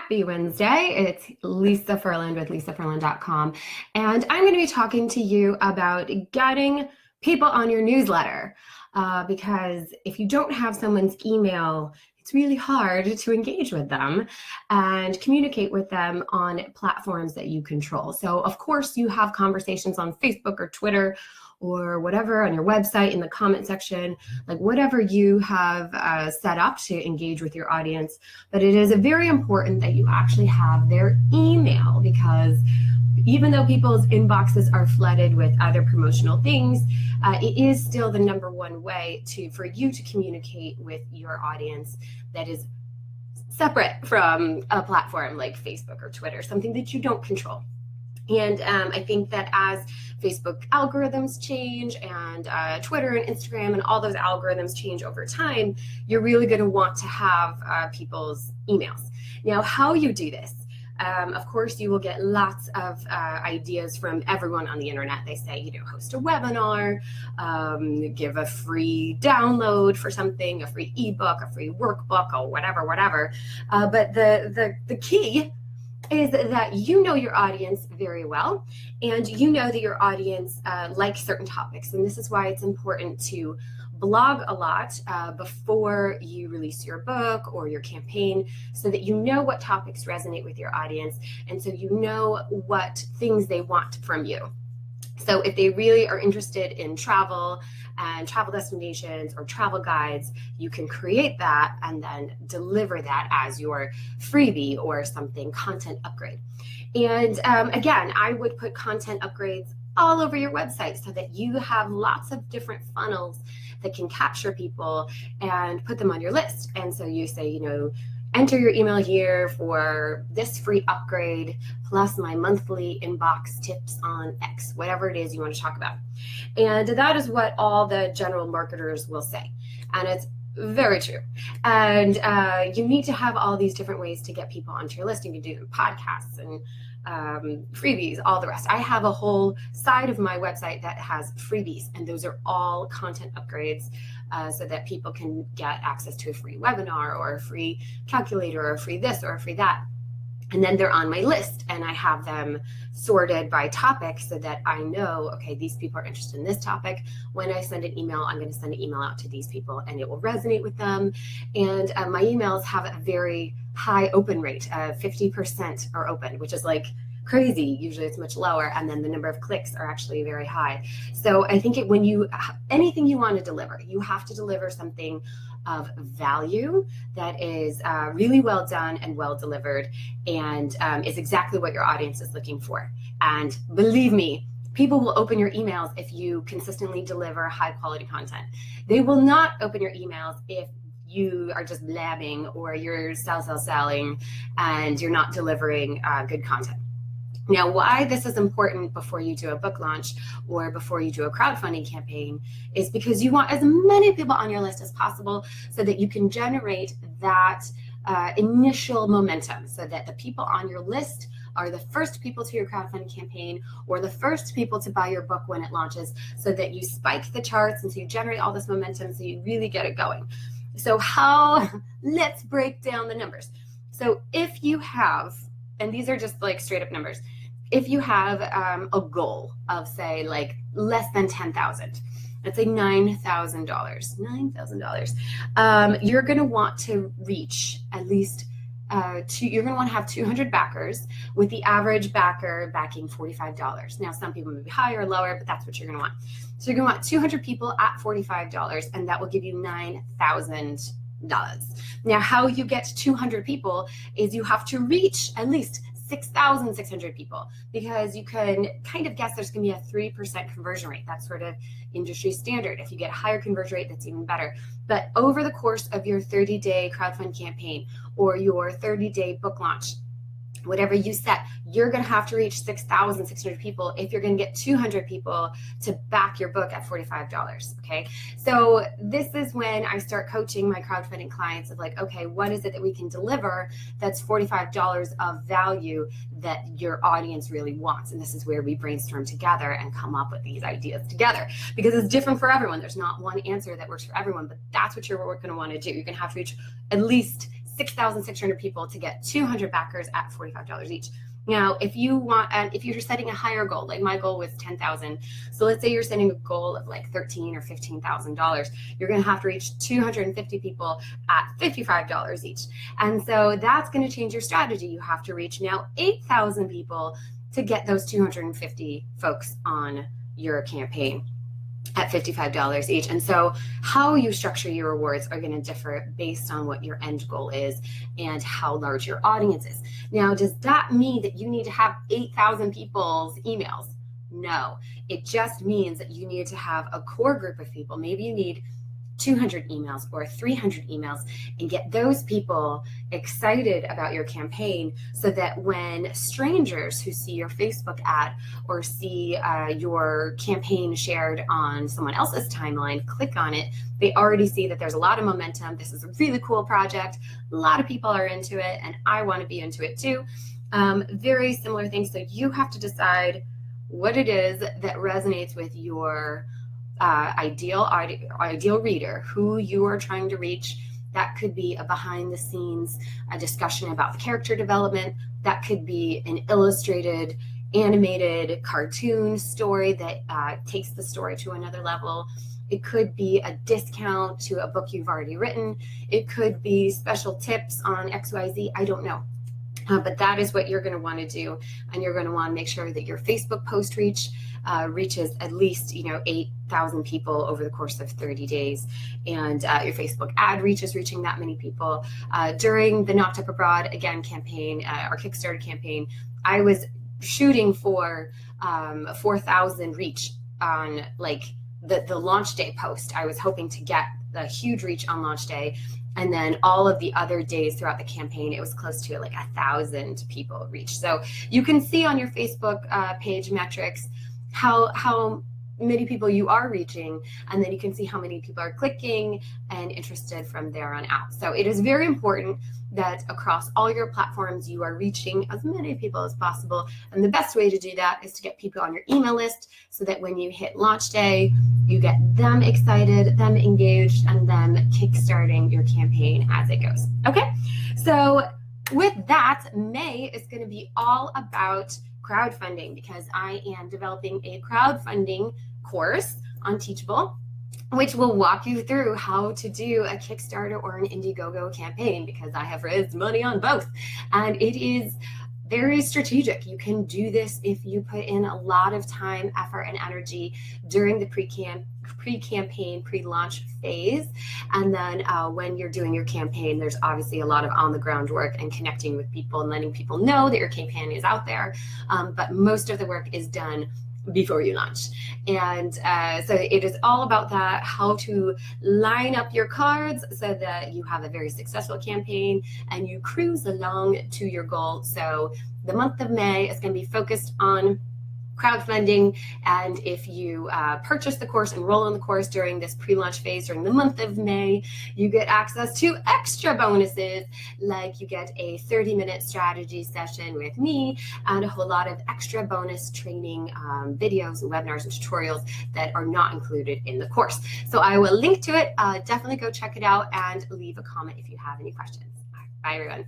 Happy Wednesday. It's Lisa Furland with lisafurland.com. And I'm going to be talking to you about getting people on your newsletter. Because if you don't have someone's email, it's really hard to engage with them and communicate with them on platforms that you control. So, of course, you have conversations on Facebook or Twitter or whatever on your website in the comment section, like whatever you have set up to engage with your audience. But it is very important that you actually have their email, because even though people's inboxes are flooded with other promotional things, it is still the number one way for you to communicate with your audience that is separate from a platform like Facebook or Twitter, something that you don't control. And I think that as Facebook algorithms change and Twitter and Instagram and all those algorithms change over time, you're really going to want to have people's emails. Now, how you do this, of course, you will get lots of ideas from everyone on the internet. They say, host a webinar, give a free download for something, a free ebook, a free workbook, or whatever. But the key is that you know your audience very well, and you know that your audience likes certain topics. And this is why it's important to blog a lot before you release your book or your campaign, so that you know what topics resonate with your audience, and so you know what things they want from you. So if they really are interested in travel and travel destinations or travel guides, you can create that and then deliver that as your freebie or something, content upgrade. And again, I would put content upgrades all over your website so that you have lots of different funnels that can capture people and put them on your list. And so you say, enter your email here for this free upgrade plus my monthly inbox tips on X, whatever it is you want to talk about. And that is what all the general marketers will say. And it's very true. And you need to have all these different ways to get people onto your list. You can do podcasts and freebies, all the rest. I have a whole side of my website that has freebies, and those are all content upgrades so that people can get access to a free webinar or a free calculator or a free this or a free that. And then they're on my list, and I have them sorted by topic so that I know, okay, these people are interested in this topic. When I send an email, I'm going to send an email out to these people and it will resonate with them. And my emails have a very high open rate of 50% are open, which is like crazy. Usually it's much lower. And then the number of clicks are actually very high. So I think anything you want to deliver, you have to deliver something of value that is really well done and well delivered, and is exactly what your audience is looking for. And believe me, people will open your emails if you consistently deliver high quality content. They will not open your emails if you are just blabbing or you're selling and you're not delivering good content. Now, why this is important before you do a book launch or before you do a crowdfunding campaign is because you want as many people on your list as possible so that you can generate that initial momentum, so that the people on your list are the first people to your crowdfunding campaign or the first people to buy your book when it launches, so that you spike the charts and so you generate all this momentum so you really get it going. So let's break down the numbers. So if you have, and these are just like straight up numbers, if you have a goal of say like less than 10,000, let's say $9,000, you're going to want to reach at least you're going to want to have 200 backers, with the average backer backing $45. Now, some people may be higher or lower, but that's what you're going to want. So you're going to want 200 people at $45, and that will give you $9,000. Now, how you get 200 people is you have to reach at least 6,600 people, because you can kind of guess there's going to be a 3% conversion rate. That's sort of industry standard. If you get a higher conversion rate, that's even better. But over the course of your 30-day crowdfund campaign or your 30-day book launch, whatever you set, you're going to have to reach 6,600 people if you're going to get 200 people to back your book at $45. Okay. So this is when I start coaching my crowdfunding clients of like, okay, what is it that we can deliver that's $45 of value that your audience really wants? And this is where we brainstorm together and come up with these ideas together, because it's different for everyone. There's not one answer that works for everyone, but that's what you're going to want to do. You're going to have to reach at least 6,600 people to get 200 backers at $45 each. Now, if you're setting a higher goal, like my goal was 10,000. So let's say you're setting a goal of like $13,000 or $15,000, you're going to have to reach 250 people at $55 each. And so that's going to change your strategy. You have to reach now 8,000 people to get those 250 folks on your campaign at $55 each. And so how you structure your rewards are going to differ based on what your end goal is and how large your audience is. Now, does that mean that you need to have 8,000 people's emails? No, it just means that you need to have a core group of people. Maybe you need 200 emails or 300 emails, and get those people excited about your campaign so that when strangers who see your Facebook ad or see your campaign shared on someone else's timeline click on it, they already see that there's a lot of momentum. This is a really cool project. A lot of people are into it, and I want to be into it too. Very similar things. So you have to decide what it is that resonates with your ideal reader, who you are trying to reach. That could be a behind the scenes, a discussion about the character development. That could be an illustrated, animated cartoon story that takes the story to another level. It could be a discount to a book you've already written. It could be special tips on XYZ. I don't know. But that is what you're going to want to do, and you're going to want to make sure that your Facebook post reaches at least 8,000 people over the course of 30 days, and your Facebook ad reach is reaching that many people. During the Knocked Up Abroad Again campaign, our Kickstarter campaign, I was shooting for 4,000 reach on like the launch day post. I was hoping to get a huge reach on launch day. And then all of the other days throughout the campaign, it was close to like 1,000 people reached. So you can see on your Facebook page metrics how many people you are reaching, and then you can see how many people are clicking and interested from there on out. So it is very important that across all your platforms, you are reaching as many people as possible. And the best way to do that is to get people on your email list so that when you hit launch day, you get them excited, them engaged, and them kickstarting your campaign as it goes. Okay, so with that, May is going to be all about crowdfunding, because I am developing a crowdfunding course on Teachable, which will walk you through how to do a Kickstarter or an Indiegogo campaign, because I have raised money on both, and it is very strategic. You can do this if you put in a lot of time, effort, and energy during the pre-campaign, pre-launch phase. And then when you're doing your campaign, there's obviously a lot of on-the-ground work and connecting with people and letting people know that your campaign is out there. But most of the work is done before you launch. And so it is all about that, how to line up your cards so that you have a very successful campaign and you cruise along to your goal. So the month of May is going to be focused on crowdfunding, and if you purchase the course, enroll in the course during this pre-launch phase during the month of May, you get access to extra bonuses, like you get a 30-minute strategy session with me and a whole lot of extra bonus training videos and webinars and tutorials that are not included in the course. So I will link to it. Definitely go check it out and leave a comment if you have any questions. Bye, everyone.